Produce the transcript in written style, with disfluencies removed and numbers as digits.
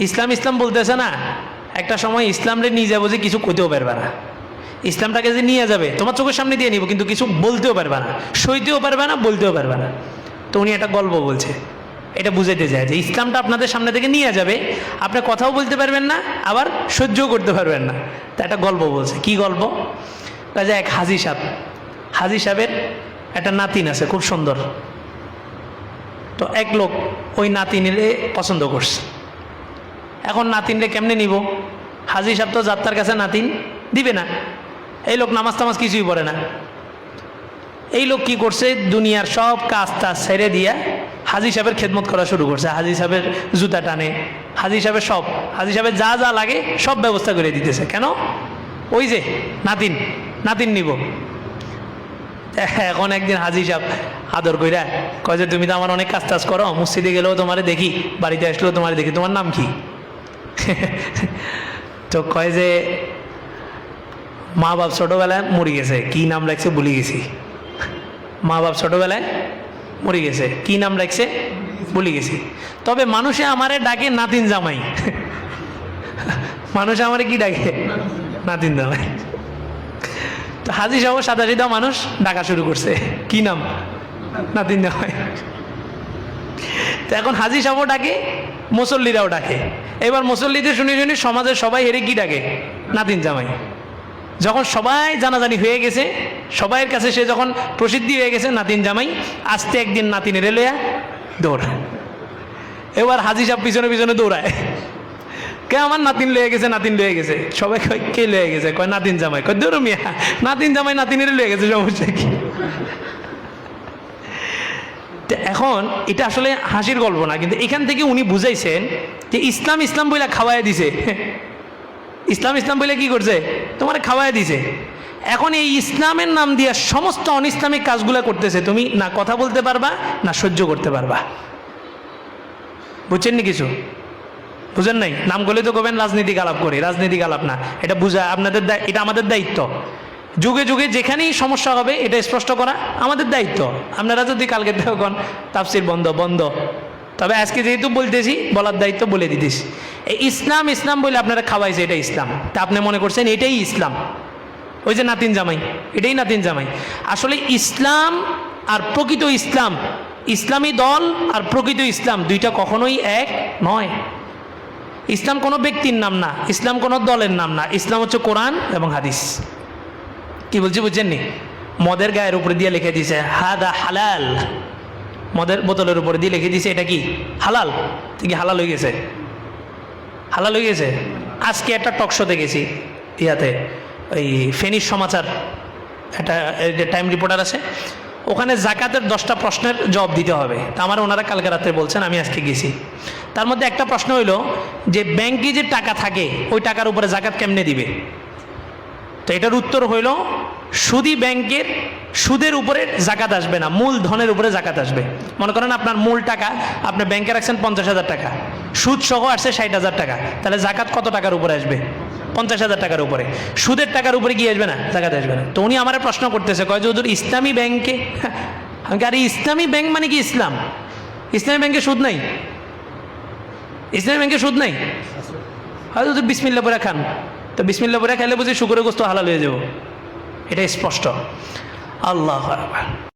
ইসলাম ইসলাম বলতেছে না, একটা সময় ইসলামরে নিয়ে যাবো যে কিছু কইতেও পারবে না, ইসলামটাকে যে নিয়ে যাবে তোমার চোখের সামনে দিয়ে নিব, কিন্তু কিছু বলতেও পারবে না, সইতেও পারবে না, বলতেও পারবে না। তো উনি একটা গল্প বলছে, এটা বুঝাইতে যায় যে ইসলামটা আপনাদের সামনে থেকে নিয়ে যাবে, আপনি কথাও বলতে পারবেন না, আবার সহ্যও করতে পারবেন না। তা একটা গল্প বলছে। কি গল্প? যে এক হাজি সাহেবের একটা নাতিন আছে খুব সুন্দর। তো এক লোক ওই নাতিনিরে পছন্দ করছে। এখন নাতিনরে কেমনে নিব? হাজি সাহেব তো যাত্রার কাছে নাতিন দিবে না। এই লোক নামাজ টামাজ কিছুই পড়ে না। এই লোক কি করছে, দুনিয়ার সব কাজ টাজ ছেড়ে দিয়া হাজি সাহেবের খেদমত করা শুরু করছে। হাজি সাহেবের জুতা টানে, হাজি সাহেবের যা যা লাগে সব ব্যবস্থা করে দিতেছে। কেন? ওই যে নাতিন নিব। এখন একদিন হাজি সাহেব আদর কইরা কয় যে তুমি তো আমার অনেক কাজ টাজ করো, মসজিদে গেলেও তোমারে দেখি, বাড়িতে আসলেও তোমারে দেখি, তোমার নাম কি? তো কয় যে মা বাপ ছোটবেলায় মরে গেছে, কি নাম রাখছে ভুলে গেছি। মা বাপ ছোটবেলায় মরে গেছে, কি নাম রাখছে ভুলে গেছি। তবে মানুষে আমারে ডাকে নাতিন জামাই। মানুষে আমারে কি ডাকে? নাতিন জামাই। তো হাজি সাহেব সাদা সিধা মানুষ ডাকা শুরু করছে, কি নাম? নাতিন জামাই। তো এখন হাজি সাহেবও ডাকে, মুসল্লিরাও ডাকে। এবার মুসল্লিদের শুনে সমাজের সবাই হেরে কি ডাকে? নাতিন জামাই। যখন সবাই জানাজানি হয়ে গেছে, সবাইয়ের কাছে সে যখন প্রসিদ্ধি হয়ে গেছে নাতিন জামাই, আস্তে একদিন নাতিনের লইয়া দৌড়। এবার হাজি সাহেব পিছনে পিছনে দৌড়ায়, কে আমার নাতিন লয়ে গেছে। সবাই কয় কে লয়ে গেছে? কয় নাতিন জামাই। কয় দৌড় মিয়া, নাতিন জামাই নাতিনের লয়ে গেছে, সমস্যা কি? এখন এটা আসলে হাসির গল্প না, কিন্তু এখান থেকে উনি বুঝাইছেন যে ইসলাম বইলা খাওয়াই দিছে। ইসলাম বলে কি করছে? তোমার খাওয়াই দিছে। এখন এই ইসলামের নাম দিয়া সমস্ত অনিসলামিক কাজগুলো করতেছে। তুমি না কথা বলতে পারবা, না সহ্য করতে পারবা। বুঝছেন নি? কিছু বুঝেন নাই? নাম করলে তো কবেন রাজনীতিক আলাপ করি, রাজনীতিক আলাপ না, এটা বুঝা আপনাদের, এটা আমাদের দায়িত্ব। যুগে যুগে যেখানেই সমস্যা হবে এটা স্পষ্ট করা আমাদের দায়িত্ব। আপনারা যদি কালকে দেখুন তাফসির বন্ধ, তবে আজকে যেহেতু বলতেছি, বলার দায়িত্ব বলে দিতেছি। এই ইসলাম বলে আপনারা খাওয়াইছে, এটা ইসলাম। তা আপনি মনে করছেন এটাই ইসলাম? ওই যে নাতিন জামাই, এটাই নাতিন জামাই। আসলে ইসলাম আর প্রকৃত ইসলাম, ইসলামী দল আর প্রকৃত ইসলাম দুইটা কখনোই এক নয়। ইসলাম কোনো ব্যক্তির নাম না, ইসলাম কোনো দলের নাম না। ইসলাম হচ্ছে কোরআন এবং হাদিস। কি বলছি বুঝছেন নি? মদের গায়ের উপরে দিয়ে লিখে দিয়েছে হাদা হালাল, মদের বোতলের উপরে দিয়ে লিখে দিয়েছে এটা কি হালাল। ঠিক হালাল হয়ে গেছে, হালাল হয়ে গেছে। আজকে একটা টক শোতে গেছি, ইয়াতে ওই ফেনীর সমাচার, একটা টাইম রিপোর্টার আছে, ওখানে জাকাতের 10টা প্রশ্নের জবাব দিতে হবে। তা আমার ওনারা কালকে রাত্রে বলছেন, আমি আজকে গেছি। তার মধ্যে একটা প্রশ্ন হইলো যে ব্যাংকে যে টাকা থাকে ওই টাকার উপরে জাকাত কেমনে দিবে? তো এটার উত্তর হইল সুদী ব্যাংকের সুদের উপরে জাকাত আসবে না, মূল ধনের উপরে জাকাত আসবে। মনে করেন আপনার মূল টাকা আপনি ব্যাংকে রাখছেন 50,000 টাকা, সুদ সহ আসছে 60,000 টাকা, তাহলে জাকাত কত টাকার উপরে আসবে? 50,000 টাকার উপরে। সুদের টাকার উপরে কি আসবে না? জাকাত আসবে না। তো উনি আমার প্রশ্ন করতেছে, কয় যে হুজুর ইসলামী ব্যাংকে, আমি আরে ইসলামী ব্যাংক মানে কি ইসলাম? ইসলামী ব্যাংকে সুদ নাই, ইসলামী ব্যাংকে সুদ নাই। হয়তো হুজুর বিসমিল্লাহ পড়ে খান, তো বিসমিল্লাহ পড়ে খাইলে বুঝি শুকরের গোস্ত হালাল হয়ে যাব। এটা স্পষ্ট। আল্লাহু আকবার।